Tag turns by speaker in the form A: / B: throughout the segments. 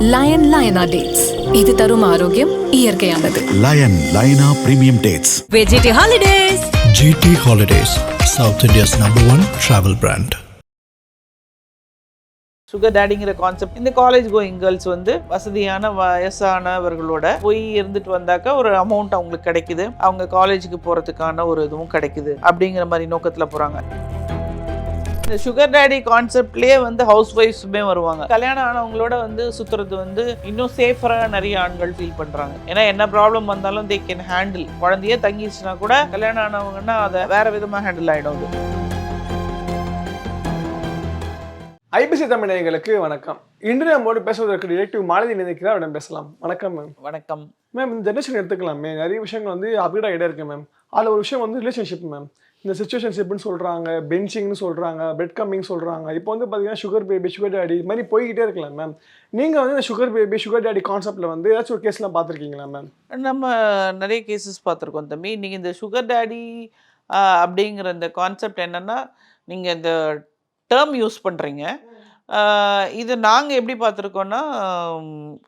A: Line லயனா dates, இது தரும் ஆரோக்கியம் இயற்கையானது.
B: லயன் லயனா premium dates.
C: GT Holidays.
D: GT Holidays, South India's #1 travel brand.
E: Sugar டேடிங்கிற கான்செப்ட் இந்த காலேஜ் கோயிங் கேர்ள்ஸ் வந்து வசதியான வயசானவர்களோட போய் இருந்துட்டு வந்தாக்கா ஒரு அமௌண்ட் அவங்களுக்கு கிடைக்குது, அவங்க காலேஜுக்கு போகிறதுக்கான ஒரு இதுவும் கிடைக்குது அப்படிங்கிற மாதிரி நோக்கத்தில் போகிறாங்க. இந்த சுகர் டேடி கான்செப்ட்லேயே வந்து ஹவுஸ் ஒய்ஃப்ஸுமே வருவாங்க. கல்யாணம் ஆனவங்களோட வந்து சுற்றுறது வந்து இன்னும் சேஃபராக நிறைய ஆண்கள் ஃபீல் பண்ணுறாங்க. ஏன்னா என்ன ப்ராப்ளம் வந்தாலும் தே கேன் ஹேண்டில். குழந்தையே தங்கிடுச்சுன்னா கூட கல்யாணம் ஆனவங்கன்னா அதை வேற விதமாக ஹேண்டில் ஆகிடும்.
F: ஐபிசி தமிழர்களுக்கு வணக்கம். இன்று நம்மோடு பேசுவதற்கு டிரெக்டிவ் மாலதி நினைக்கிறார், அவரிடம் பேசலாம். வணக்கம் மேம்.
E: வணக்கம்
F: மேம். இந்த ஜென்ரேஷன் எடுத்துக்கலாமே, நிறைய விஷயங்கள் வந்து அப்டேட் ஆகிட்டே இருக்கு மேம். அதில் ஒரு விஷயம் வந்து ரிலேஷன்ஷிப் மேம். இந்த சிச்சுவேஷன்ஷிப்னு சொல்கிறாங்க, பெஞ்சிங்னு சொல்கிறாங்க, பெட் கம்மிங் சொல்கிறாங்க. இப்போ வந்து பார்த்தீங்கன்னா சுகர் பேபி, சுகர் டேடி இது மாதிரி போய்கிட்டே இருக்கலாம் மேம். நீங்கள் வந்து இந்த சுகர் பேபி, சுகர் டேடி கான்செப்டில் வந்து ஏதாச்சும் ஒரு கேஸ்லாம் பார்த்துருக்கீங்களா மேம்?
E: நம்ம நிறைய கேசஸ் பார்த்துருக்கோம் தம்பி. நீங்கள் இந்த சுகர் டேடி அப்படிங்கிற இந்த கான்செப்ட் என்னென்னா, நீங்கள் இந்த டேர்ம் யூஸ் பண்ணுறீங்க. இது நாங்கள் எப்படி பார்த்துருக்கோன்னா,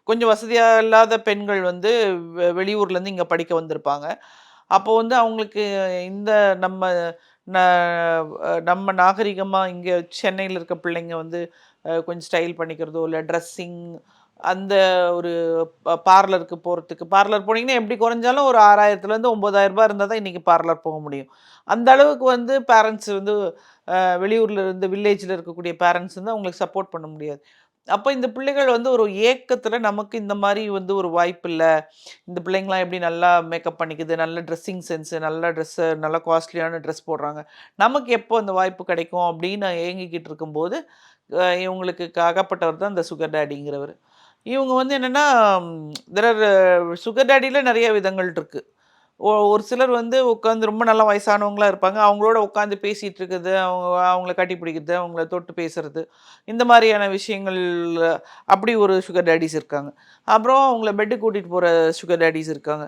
E: கொஞ்சம் வசதியாக இல்லாத பெண்கள் வந்து வெளியூர்லேருந்து இங்கே படிக்க வந்திருப்பாங்க. அப்போது வந்து அவங்களுக்கு இந்த நம்ம நாகரிகமாக இங்கே சென்னையில் இருக்க பிள்ளைங்க வந்து கொஞ்சம் ஸ்டைல் பண்ணிக்கிறதோ இல்லை ட்ரெஸ்ஸிங், அந்த ஒரு பார்லருக்கு போகிறதுக்கு, பார்லர் போனீங்கன்னா எப்படி குறைஞ்சாலும் ஒரு 6000-9,000 ரூபாய் இருந்தால் தான் இன்றைக்கி பார்லர் போக முடியும். அந்த அளவுக்கு வந்து பேரண்ட்ஸ் வந்து வெளியூரில் இருந்து வில்லேஜில் இருக்கக்கூடிய பேரண்ட்ஸ் வந்து அவங்களுக்கு சப்போர்ட் பண்ண முடியாது. அப்போ இந்த பிள்ளைகள் வந்து ஒரு ஏக்கத்தில் நமக்கு இந்த மாதிரி வந்து ஒரு வாய்ப்பு இல்லை, இந்த பிள்ளைங்களாம் எப்படி நல்லா மேக்கப் பண்ணிக்குது, நல்ல ட்ரெஸ்ஸிங் சென்ஸு, நல்ல ட்ரெஸ்ஸு, நல்ல காஸ்ட்லியான ட்ரெஸ் போடுறாங்க, நமக்கு எப்போ அந்த வாய்ப்பு கிடைக்கும் அப்படின்னு ஏங்கிக்கிட்டு இருக்கும்போது இவங்களுக்கு அகப்பட்டவர் தான் இந்த சுகர் டேடிங்கிறவர். இவங்க வந்து என்னென்னா, சுகர் டேடியில் நிறைய விதங்கள் இருக்குது. ஒரு சிலர் வந்து உட்காந்து ரொம்ப நல்லா வயசானவங்களாக இருப்பாங்க, அவங்களோட உட்காந்து பேசிகிட்டு இருக்குது, அவங்கள கட்டி பிடிக்கிறது, அவங்கள தொட்டு பேசுறது, இந்த மாதிரியான விஷயங்கள், அப்படி ஒரு சுகர் டேடிஸ் இருக்காங்க. அப்புறம் அவங்கள பெட்டு கூட்டிகிட்டு போகிற சுகர் டேடிஸ் இருக்காங்க.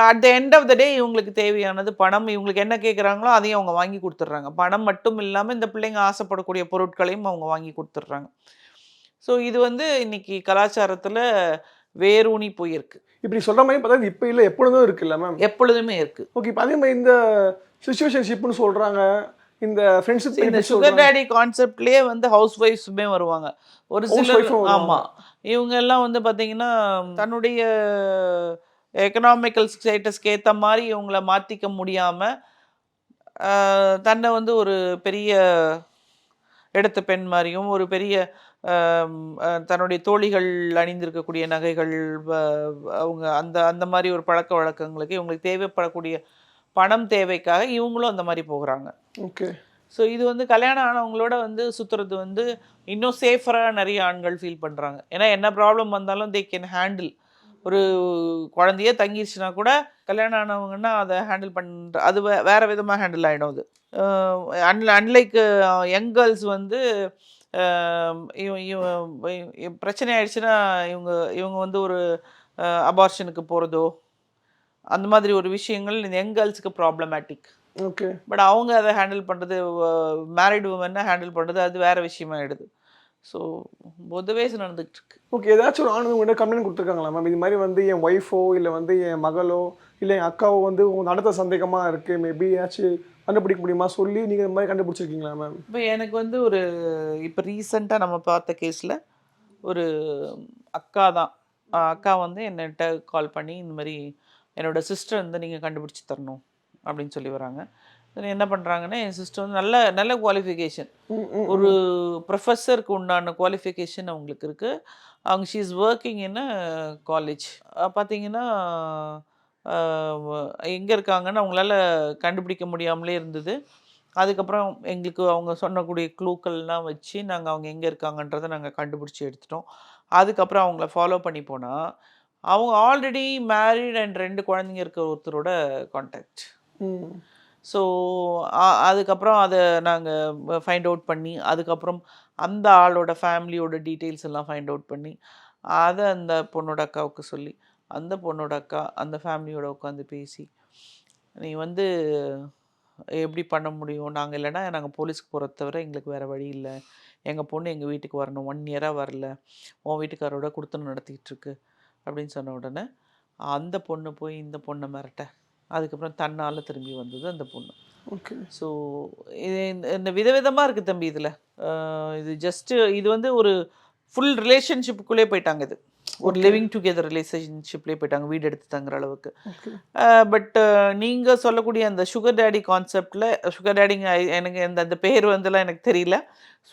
E: At the end of the day இவங்களுக்கு தேவையானது பணம். இவங்களுக்கு என்ன கேட்குறாங்களோ அதையும் அவங்க வாங்கி கொடுத்துட்றாங்க. பணம் மட்டும் இல்லாமல் இந்த பிள்ளைங்க ஆசைப்படக்கூடிய பொருட்களையும் அவங்க வாங்கி கொடுத்துட்றாங்க. ஸோ இது வந்து இன்னைக்கு கலாச்சாரத்தில் வேரூனி போயிருக்கு.
F: இப்படி சொல்கிற மாதிரி பார்த்தா இப்போ இல்லை, எப்பொழுதும் இருக்குல்ல மேம்?
E: எப்பொழுதுமே இருக்குது.
F: ஓகே. இப்போ அதே மாதிரி இந்த சிச்சுவேஷன்ஷிப்னு சொல்கிறாங்க, இந்த ஃப்ரெண்ட்ஷிப்,
E: இந்த சுகர் டேடி கான்செப்ட்லேயே வந்து ஹவுஸ் ஒய்ஃப்ஸுமே வருவாங்க. ஒரு சிலர், ஆமாம், இவங்க எல்லாம் வந்து பார்த்தீங்கன்னா தன்னுடைய எக்கனாமிக்கல் ஸ்டேட்டஸ்க்கு ஏற்ற மாதிரி இவங்கள மாற்றிக்க முடியாமல் தன்னை வந்து ஒரு பெரிய எடுத்த பெண் மாதிரியும், ஒரு பெரிய தன்னுடைய தோழிகள் அணிந்திருக்கக்கூடிய நகைகள், அவங்க அந்த அந்த மாதிரி ஒரு பழக்க வழக்கங்களுக்கு இவங்களுக்கு தேவைப்படக்கூடிய பணம் தேவைக்காக இவங்களும் அந்த மாதிரி போகிறாங்க.
F: ஓகே.
E: ஸோ இது வந்து கல்யாணம் ஆனவங்களோட வந்து சுற்றுறது வந்து இன்னும் சேஃபராக நிறைய ஆண்கள் ஃபீல் பண்ணுறாங்க. ஏன்னா என்ன ப்ராப்ளம் வந்தாலும் தே கேன் ஹேண்டில். ஒரு குழந்தையே தங்கிடுச்சுன்னா கூட கல்யாணம் ஆனவங்கன்னா அதை ஹேண்டில் பண்ணுற, அது வேறு விதமாக ஹேண்டில் ஆகிடும். அது அன்லைக் யங் கேர்ள்ஸ் வந்து பிரச்சனை ஆயிடுச்சுன்னா இவங்க வந்து ஒரு அபார்ஷனுக்கு போகிறதோ அந்த மாதிரி ஒரு விஷயங்கள் இந்த யங் கேர்ள்ஸுக்கு ப்ராப்ளமேட்டிக்.
F: ஓகே. பட்
E: அவங்க அதை ஹேண்டில் பண்ணுறது, மேரிடு உமனை ஹேண்டில் பண்ணுறது, அது வேறு விஷயமாகிடுது. ஸோ பொது வயசு நடந்துகிட்டு இருக்கு.
F: ஓகே. ஏதாச்சும் ஒரு ஆணு உங்கள்கிட்ட கம்ப்ளைண்ட் கொடுத்துருக்காங்களா மேம்? இது மாதிரி வந்து என் ஒய்ஃபோ இல்லை வந்து என் மகளோ இல்லை என் அக்காவோ வந்து நடத்த சந்தேகமாக இருக்குது, மேபி ஏதாச்சும் கண்டுபிடிக்க முடியுமா சொல்லி நீங்கள் இந்த மாதிரி கண்டுபிடிச்சிருக்கீங்களா மேம்?
E: இப்போ எனக்கு வந்து இப்போ ரீசெண்டாக நம்ம பார்த்த கேஸில் ஒரு அக்கா வந்து என்னகிட்ட கால் பண்ணி இந்த மாதிரி என்னோடய சிஸ்டர் வந்து நீங்கள் கண்டுபிடிச்சி தரணும் அப்படின்னு சொல்லி வராங்க. என்ன பண்ணுறாங்கன்னா, என் சிஸ்டர் வந்து நல்ல குவாலிஃபிகேஷன், ஒரு ப்ரொஃபஸருக்கு உண்டான குவாலிஃபிகேஷன் அவங்களுக்கு இருக்குது. அவங்க she is working in a college. பார்த்தீங்கன்னா எங்கே இருக்காங்கன்னு அவங்களால கண்டுபிடிக்க முடியாமலே இருந்தது. அதுக்கப்புறம் எங்களுக்கு அவங்க சொன்னக்கூடிய க்ளூக்கள்லாம் வச்சு நாங்கள் அவங்க எங்கே இருக்காங்கன்றதை நாங்கள் கண்டுபிடிச்சி எடுத்துட்டோம். அதுக்கப்புறம் அவங்கள ஃபாலோ பண்ணி போனால் அவங்க ஆல்ரெடி மேரிட் அண்ட் 2 குழந்தைங்க இருக்கிற ஒருத்தரோட கான்டாக்ட். ஸோ அதுக்கப்புறம் அதை நாங்கள் ஃபைண்ட் அவுட் பண்ணி, அதுக்கப்புறம் அந்த ஆளோட ஃபேமிலியோட டீட்டெயில்ஸ் எல்லாம் ஃபைண்ட் அவுட் பண்ணி அதை அந்த பொண்ணோட அக்காவுக்கு சொல்லி, அந்த பொண்ணோட அக்கா அந்த ஃபேமிலியோட உட்காந்து பேசி, நீ வந்து எப்படி பண்ண முடியும், நாங்கள் இல்லைன்னா நாங்கள் போலீஸ்க்கு போகிறத தவிர எங்களுக்கு வேறு வழி இல்லை, எங்கள் பொண்ணு எங்கள் வீட்டுக்கு வரணும், 1 இயராக வரல, உன் வீட்டுக்காரோட குடுத்தனம் நடத்திக்கிட்டு இருக்கு அப்படின்னு சொன்ன உடனே அந்த பொண்ணு போய் இந்த பொண்ணை மிரட்ட, அதுக்கப்புறம் தன்னால் திரும்பி வந்தது அந்த பொண்ணு.
F: ஓகே.
E: ஸோ இது இந்த விதவிதமாக இருக்குது தம்பி இதில். இது ஜஸ்ட்டு இது வந்து ஒரு ஃபுல் ரிலேஷன்ஷிப்புக்குள்ளே போயிட்டாங்க. இது ஒரு லிவிங் டுகெதர் ரிலேஷன்ஷிப்லேயே போயிட்டாங்க, வீடு எடுத்து தங்குற அளவுக்கு. பட் நீங்கள் சொல்லக்கூடிய அந்த சுகர் டேடி கான்செப்டில், சுகர் டேடிங்க எனக்கு அந்த பேர் வந்துலாம் எனக்கு தெரியல,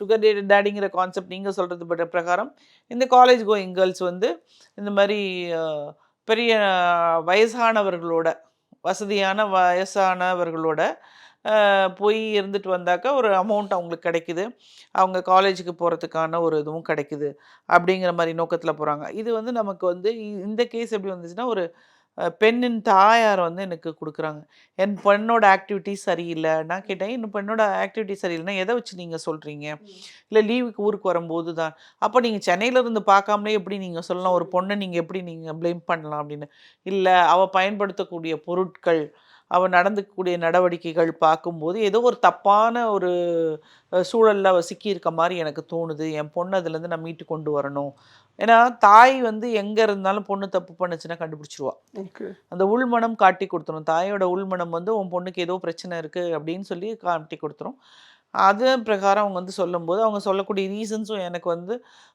E: சுகர் டேடிங்கிற கான்செப்ட் நீங்கள் சொல்கிறது பிரகாரம் இந்த காலேஜ் கோயிங் கேர்ள்ஸ் வந்து இந்த மாதிரி பெரிய வயசானவர்களோட, வயசானவர்களோட போய் இருந்துட்டு வந்தாக்கா ஒரு அமௌண்ட் அவங்களுக்கு கிடைக்குது, அவங்க காலேஜுக்கு போகிறதுக்கான ஒரு இதுவும் கிடைக்குது அப்படிங்கிற மாதிரி நோக்கத்தில் போகிறாங்க. இது வந்து நமக்கு வந்து இந்த கேஸ் எப்படி வந்துச்சுன்னா, ஒரு பெண்ணின் தாயார் வந்து எனக்கு கொடுக்குறாங்க, என் பெண்ணோட ஆக்டிவிட்டி சரியில்லை. நான் கேட்டேன், என் பெண்ணோட ஆக்டிவிட்டி சரியில்லைன்னா எதை வச்சு நீங்கள் சொல்கிறீங்க, இல்லை லீவுக்கு ஊருக்கு வரும்போது தான், அப்போ நீங்கள் சென்னையிலேருந்து பார்க்காமலே எப்படி நீங்கள் சொல்லலாம், ஒரு பொண்ணை நீங்கள் எப்படி நீங்கள் ப்ளேம் பண்ணலாம் அப்படின்னு. இல்லை, அவள் பயன்படுத்தக்கூடிய பொருட்கள், அவள் நடந்துக்கக்கூடிய நடவடிக்கைகள் பார்க்கும்போது ஏதோ ஒரு தப்பான ஒரு சூழலில் அவள் சிக்கியிருக்க மாதிரி எனக்கு தோணுது, என் பொண்ணு அதுலேருந்து நான் மீட்டு கொண்டு வரணும். ஏன்னா தாய் வந்து எங்கே இருந்தாலும் பொண்ணு தப்பு பண்ணுச்சுன்னா கண்டுபிடிச்சிருவா. அந்த உள்மனம் காட்டி கொடுத்துரும். தாயோட உள்மனம் வந்து உன் பொண்ணுக்கு ஏதோ பிரச்சனை இருக்குது அப்படின்னு சொல்லி காட்டி கொடுத்துரும். அது பிரகாரம் அவங்க வந்து சொல்லும்போது அவங்க சொல்லக்கூடிய ரீசன்ஸும் எனக்கு வந்து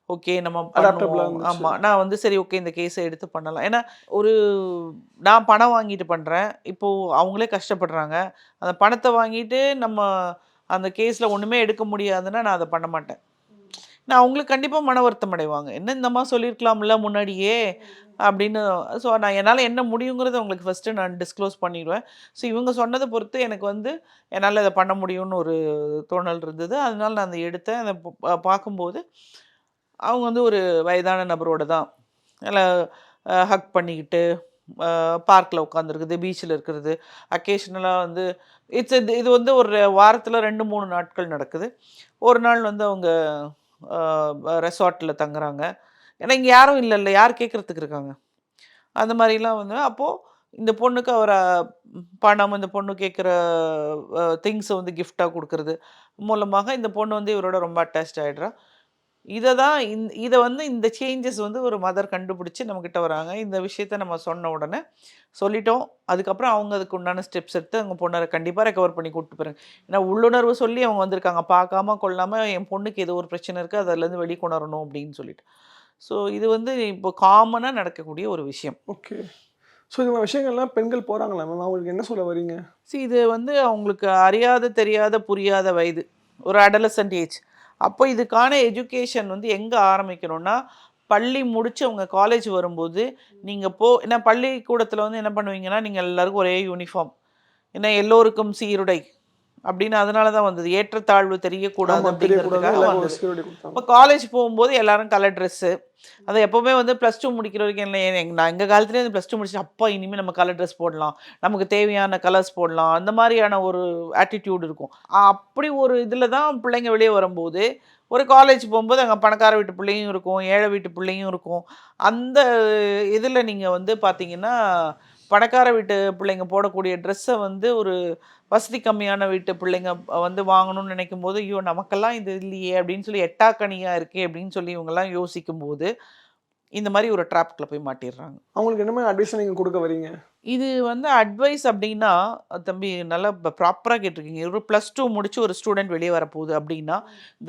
E: ஓகே நம்ம பண்ணுவோம். ஆமாம், நான் வந்து சரி ஓகே இந்த கேஸை எடுத்து பண்ணலாம். ஏன்னா ஒரு நான் பணம் வாங்கிட்டு பண்ணுறேன், இப்போது அவங்களே கஷ்டப்படுறாங்க, அந்த பணத்தை வாங்கிட்டு நம்ம அந்த கேஸில் ஒன்றுமே எடுக்க முடியாதுன்னா நான் அதை பண்ண மாட்டேன். நான் அவங்களுக்கு கண்டிப்பாக மன வருத்தம் அடைவாங்க, என்ன இந்த மாதிரி சொல்லியிருக்கலாம்ல முன்னாடியே அப்படின்னு. ஸோ நான் என்னால் என்ன முடியுங்கிறத அவங்களுக்கு ஃபஸ்ட்டு நான் டிஸ்க்ளோஸ் பண்ணிடுவேன். ஸோ இவங்க சொன்னதை பொறுத்து எனக்கு வந்து என்னால் இதை பண்ண முடியும்னு ஒரு தோணல் இருந்தது. அதனால நான் அதை எடுத்தேன். அதை பார்க்கும்போது அவங்க வந்து ஒரு வயதான நபரோட தான் அதில் ஹக் பண்ணிக்கிட்டு பார்க்கில் உட்காந்துருக்குது, பீச்சில் இருக்கிறது, அக்கேஷ்னலாக வந்து இது வந்து ஒரு வாரத்தில் 2-3 நாட்கள் நடக்குது. ஒரு நாள் வந்து அவங்க ரெசார்ட்டில் தங்குறாங்க. ஏன்னா இங்கே யாரும் இல்லைல்ல, யார் கேட்குறதுக்கு இருக்காங்க. அந்த மாதிரிலாம் வந்து அப்போது இந்த பொண்ணுக்கு அவரை பணம், இந்த பொண்ணு கேட்குற திங்ஸை வந்து கிஃப்டாக கொடுக்குறது மூலமாக இந்த பொண்ணு வந்து இவரோட ரொம்ப அட்டாச்ட் ஆகிடுறா. இதை வந்து இந்த சேஞ்சஸ் வந்து ஒரு மதர் கண்டுபிடிச்சி நம்மக்கிட்ட வராங்க. இந்த விஷயத்த நம்ம சொன்ன உடனே சொல்லிட்டோம். அதுக்கப்புறம் அவங்க அதுக்கு உண்டான ஸ்டெப்ஸ் எடுத்து அவங்க பொண்ணை கண்டிப்பாக ரெக்கவர் பண்ணி கூப்பிட்டு போகிறாங்க. ஏன்னா உள்ளுணர்வு சொல்லி அவங்க வந்திருக்காங்க, பார்க்காம கொள்ளாமல் என் பொண்ணுக்கு ஏதோ ஒரு பிரச்சனை இருக்குது, அதிலேருந்து வெளிக்கொணரணும் அப்படின்னு சொல்லிட்டு. ஸோ இது வந்து இப்போ காமனாக நடக்கக்கூடிய ஒரு விஷயம்.
F: ஓகே. ஸோ இந்த மாதிரி விஷயங்கள்லாம் பெண்கள் போகிறாங்களா மேம், அவங்களுக்கு என்ன சொல்ல வரீங்க?
E: இது வந்து அவங்களுக்கு அறியாத தெரியாத புரியாத வயது, ஒரு அடலசன்ட் ஏஜ். அப்போ இதுக்கான எஜுகேஷன் வந்து எங்கே ஆரம்பிக்கணும்னா, பள்ளி முடித்து அவங்க காலேஜ் வரும்போது நீங்கள் ஏன்னா பள்ளிக்கூடத்தில் வந்து என்ன பண்ணுவீங்கன்னா, நீங்கள் எல்லாருக்கும் ஒரே யூனிஃபார்ம், ஏன்னா எல்லோருக்கும் சீருடை அப்படின்னு அதனால தான் வந்தது, ஏற்றத்தாழ்வு தெரியக்கூடாது அப்படிங்கிறதுக்காக வந்தது. இப்போ காலேஜ் போகும்போது எல்லாரும் கலர் ட்ரெஸ்ஸு, அதை எப்போவுமே வந்து +2 முடிக்கிற வரைக்கும் இல்லை, நான் எங்கள் காலத்துலேயே வந்து +2 முடிச்சு அப்பா இனிமேல் நம்ம கலர் ட்ரெஸ் போடலாம், நமக்கு தேவையான கலர்ஸ் போடலாம், அந்த மாதிரியான ஒரு ஆட்டிடியூட் இருக்கும். அப்படி ஒரு இதில் தான் பிள்ளைங்க வெளியே வரும்போது, ஒரு காலேஜ் போகும்போது அங்கே பணக்கார வீட்டு பிள்ளையும் இருக்கும், ஏழை வீட்டு பிள்ளையும் இருக்கும். அந்த இதில் நீங்கள் வந்து பார்த்தீங்கன்னா பணக்கார வீட்டு பிள்ளைங்க போடக்கூடிய ட்ரெஸ்ஸை வந்து ஒரு வசதி கம்மியான வீட்டு பிள்ளைங்க வந்து வாங்கணும்னு நினைக்கும் போது, ஐயோ நமக்கெல்லாம் இது இல்லையே அப்படின்னு சொல்லி எட்டாக்கனியாக இருக்கே அப்படின்னு சொல்லி இவங்கெல்லாம் யோசிக்கும் போது இந்த மாதிரி ஒரு ட்ராப்கில் போய் மாட்டிடுறாங்க.
F: அவங்களுக்கு என்ன மாதிரி அட்வைஸ் நீங்கள் கொடுக்க வரீங்க?
E: இது வந்து அட்வைஸ் அப்படின்னா தம்பி நல்லா ப்ராப்பராக கேட்டிருக்கீங்க. ஒரு +2 முடிச்சு ஒரு ஸ்டூடெண்ட் வெளியே வரப்போகுது அப்படின்னா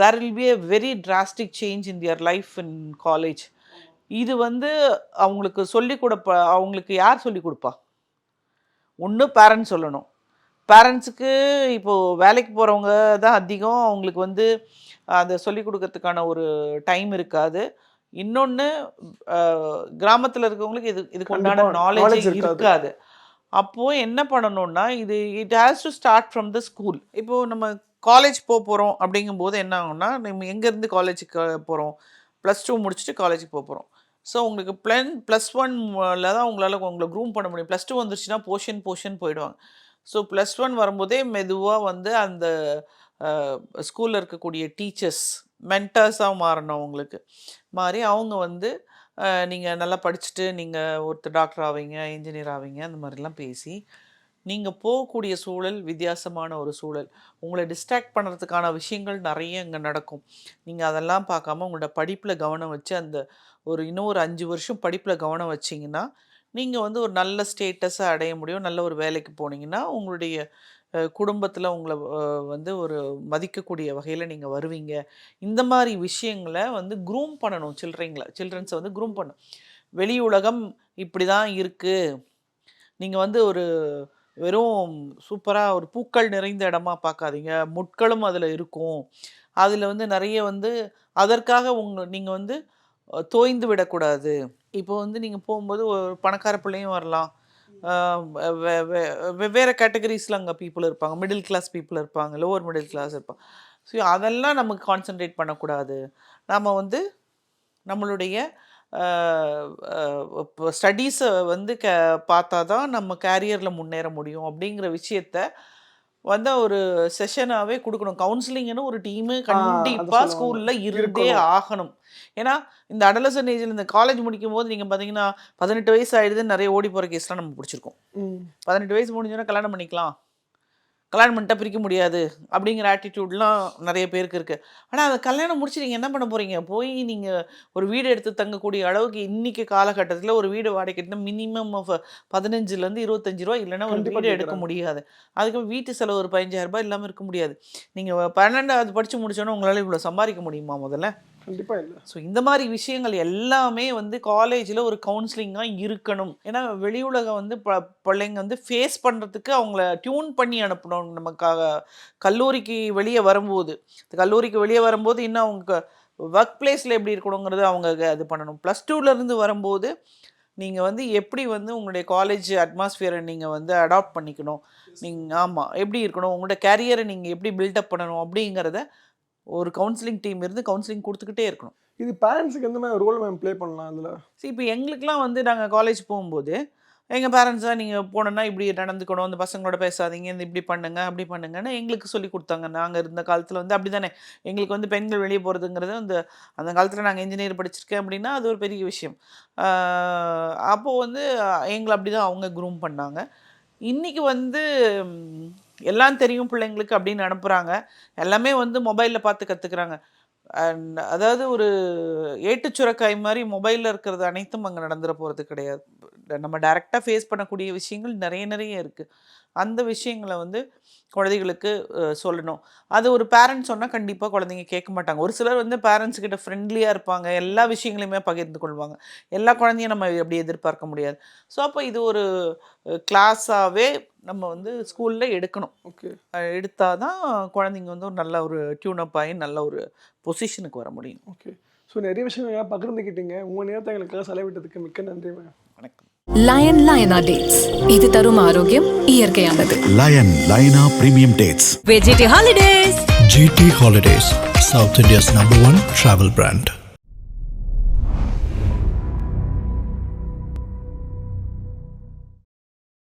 E: there will be a very drastic change in their life in college. இது வந்து அவங்களுக்கு அவங்களுக்கு யார் சொல்லிக் கொடுப்பா? ஒன்று பேரண்ட்ஸ் சொல்லணும். பேரண்ட்ஸுக்கு இப்போது வேலைக்கு போகிறவங்க தான் அதிகம், அவங்களுக்கு வந்து அதை சொல்லிக் கொடுக்கறதுக்கான ஒரு டைம் இருக்காது. இன்னொன்று கிராமத்தில் இருக்கவங்களுக்கு இதுக்கு உண்டான நாலேஜ் இருக்காது. அப்போது என்ன பண்ணணும்னா it has to start from the school. இப்போது நம்ம காலேஜ் போகிறோம் அப்படிங்கும்போது என்ன ஆகும்னா, நம்ம எங்கேருந்து காலேஜுக்கு போகிறோம், +2 முடிச்சுட்டு காலேஜுக்கு போகிறோம். ஸோ உங்களுக்கு +1 தான் உங்களை க்ரூம் பண்ண முடியும். +2 வந்துருச்சுன்னா போர்ஷன் போயிடுவாங்க. ஸோ +1 வரும்போதே மெதுவாக வந்து அந்த ஸ்கூலில் இருக்கக்கூடிய டீச்சர்ஸ் மென்டர்ஸாக மாறணும். அவங்களுக்கு மாறி அவங்க வந்து நீங்கள் நல்லா படிச்சுட்டு நீங்கள் ஒருத்தர் டாக்டர் ஆவீங்க, இன்ஜினியர் ஆவீங்க, அந்த மாதிரிலாம் பேசி நீங்கள் போகக்கூடிய சூழல் வித்தியாசமான ஒரு சூழல். உங்களை டிஸ்ட்ராக்ட் பண்ணுறதுக்கான விஷயங்கள் நிறைய இங்கே நடக்கும். நீங்கள் அதெல்லாம் பார்க்காம உங்களோட படிப்பில் கவனம் வச்சு இன்னும் ஒரு 5 வருஷம் படிப்பில் கவனம் வச்சிங்கன்னா நீங்கள் வந்து ஒரு நல்ல ஸ்டேட்டஸை அடைய முடியும். நல்ல ஒரு வேலைக்கு போனீங்கன்னா உங்களுடைய குடும்பத்தில் உங்களை வந்து ஒரு மதிக்கக்கூடிய வகையில் நீங்கள் வருவீங்க. இந்த மாதிரி விஷயங்களை வந்து க்ரூம் பண்ணணும். சில்ட்ரன்ஸை வந்து க்ரூம் பண்ணணும். வெளி உலகம் இப்படி தான் இருக்குது, நீங்கள் வந்து ஒரு வெறும் சூப்பராக ஒரு பூக்கள் நிறைந்த இடமா பார்க்காதீங்க, முட்களும் அதில் இருக்கும். அதில் வந்து நிறைய வந்து அதற்காக நீங்கள் வந்து தோய்ந்து விடக்கூடாது. இப்போ வந்து நீங்கள் போகும்போது ஒரு பணக்கார பிள்ளையும் வரலாம், வெவ்வேறு கேட்டகரிஸில் அங்கே பீப்புள் இருப்பாங்க. மிடில் கிளாஸ் பீப்புள் இருப்பாங்க, லோவர் மிடில் கிளாஸ் இருப்பாங்க. ஸோ அதெல்லாம் நமக்கு கான்சன்ட்ரேட் பண்ணக்கூடாது. நம்ம வந்து நம்மளுடைய ஸ்டடீஸை வந்து பார்த்தா தான் நம்ம கேரியரில் முன்னேற முடியும் அப்படிங்கிற விஷயத்த வந்து ஒரு செஷனாகவே கொடுக்கணும். கவுன்சிலிங்னு ஒரு டீமு கண்டிப்பாக ஸ்கூலில் இருந்தே ஆகணும். ஏன்னா இந்த அடலசன் ஏஜில் இந்த காலேஜ் முடிக்கும் போது நீங்கள் பார்த்தீங்கன்னா 18 வயசு ஆகிடுதுன்னு நிறைய ஓடி போகிற கேஸ்லாம் நம்ம பிடிச்சிருக்கோம். 18 வயசு முடிஞ்சோன்னா கல்யாணம் பண்ணிக்கலாம், கல்யாணம் பண்ணிட்டா பிரிக்க முடியாது அப்படிங்கிற ஆட்டிடியூட்லாம் நிறைய பேருக்கு இருக்குது. ஆனால் அதை கல்யாணம் முடிச்சு நீங்கள் என்ன பண்ண போகிறீங்க? போய் நீங்கள் ஒரு வீடு எடுத்து தங்கக்கூடிய அளவுக்கு இன்றைக்கி காலகட்டத்தில் ஒரு வீடு வாடகைன்னா மினிமம் ஆஃப் 15 to 25 ரூபா இல்லைன்னா ஒரு வீடு எடுக்க முடியாது. அதுக்கு வீட்டு செலவு ஒரு 15,000 ரூபாய் இல்லாமல் இருக்க முடியாது. நீங்கள் 12வது படித்து முடிச்சோன்னா உங்களால் இவ்வளோ சம்பாதிக்க முடியுமா? முதல்ல
F: கண்டிப்பாக இல்லை.
E: ஸோ இந்த மாதிரி விஷயங்கள் எல்லாமே வந்து காலேஜில் ஒரு கவுன்சிலிங்காக இருக்கணும். ஏன்னா வெளி உலகம் வந்து பிள்ளைங்க வந்து ஃபேஸ் பண்ணுறதுக்கு அவங்கள டியூன் பண்ணி அனுப்பணும். நமக்காக கல்லூரிக்கு வெளியே வரும்போது இன்னும் அவங்க ஒர்க் பிளேஸில் எப்படி இருக்கணுங்கிறது அவங்க அது பண்ணணும். ப்ளஸ் 2லேருந்து வரும்போது நீங்கள் வந்து எப்படி வந்து உங்களுடைய காலேஜ் அட்மாஸ்ஃபியரை நீங்கள் வந்து அடாப்ட் பண்ணிக்கணும், நீங்கள் எப்படி இருக்கணும், உங்களோட கேரியரை நீங்கள் எப்படி பில்டப் பண்ணணும் அப்படிங்கிறத ஒரு கவுன்சிலிங் டீம் இருந்து கவுன்சிலிங் கொடுத்துக்கிட்டே இருக்கணும்.
F: இது பேரண்ட்ஸுக்கு எந்த மாதிரி ரோல் மேம் ப்ளே பண்ணலாம் அதில்?
E: இப்போ எங்களுக்குலாம் வந்து நாங்கள் காலேஜ் போகும்போது எங்கள் பேரண்ட்ஸாக நீங்கள் போனோன்னா இப்படி நடந்துக்கணும், அந்த பசங்களோட பேசாதீங்க, இந்த இப்படி பண்ணுங்க அப்படி பண்ணுங்கன்னு எங்களுக்கு சொல்லி கொடுத்தாங்க. நாங்கள் இருந்த காலத்தில் வந்து அப்படி தானே. எங்களுக்கு வந்து பெண்கள் வெளியே போகிறதுங்கிறது அந்த காலத்தில் நாங்கள் இன்ஜினியர் படிச்சிருக்கேன் அப்படின்னா அது ஒரு பெரிய விஷயம். அப்போது வந்து எங்களை அப்படி தான் அவங்க க்ரூம் பண்ணாங்க. இன்றைக்கி வந்து எல்லாம் தெரியும் பிள்ளைங்களுக்கு அப்படின்னு அனுப்புகிறாங்க. எல்லாமே வந்து மொபைலில் பார்த்து கற்றுக்குறாங்க. அதாவது ஒரு ஏட்டுச்சுரக்காய் மாதிரி மொபைலில் இருக்கிறது அனைத்தும் அங்கே நடந்துட போகிறது கிடையாது. நம்ம டைரெக்டாக ஃபேஸ் பண்ணக்கூடிய விஷயங்கள் நிறைய இருக்குது. அந்த விஷயங்களை வந்து குழந்தைகளுக்கு சொல்லணும். அது ஒரு பேரண்ட்ஸ் சொன்னால் கண்டிப்பாக குழந்தைங்க கேட்க மாட்டாங்க. ஒரு சிலர் வந்து பேரண்ட்ஸ்கிட்ட ஃப்ரெண்ட்லியாக இருப்பாங்க, எல்லா விஷயங்களையுமே பகிர்ந்து கொள்வாங்க. எல்லா குழந்தையும் நம்ம அப்படி எதிர்பார்க்க முடியாது. ஸோ அப்போ இது ஒரு கிளாஸாகவே நம்ம வந்து ஸ்கூலில் எடுக்கணும். எடுத்தால் தான் குழந்தைங்க வந்து ஒரு நல்ல ஒரு டியூனப் ஆகி நல்ல ஒரு பொசிஷனுக்கு வர முடியும்.
F: ஓகே. ஸோ நிறைய விஷயங்கள் பகிர்ந்துக்கிட்டீங்க. உங்கள் நேரத்தை எங்களுக்காக செலவிட்டதுக்கு மிக்க நன்றி மேம்.
E: வணக்கம்.
A: லயனா டேட்ஸ், இது தரும் ஆரோக்கியம் இயற்கையானது.
B: லைனா premium dates.
C: VGT Holidays.
D: GT Holidays, South India's #1 travel brand.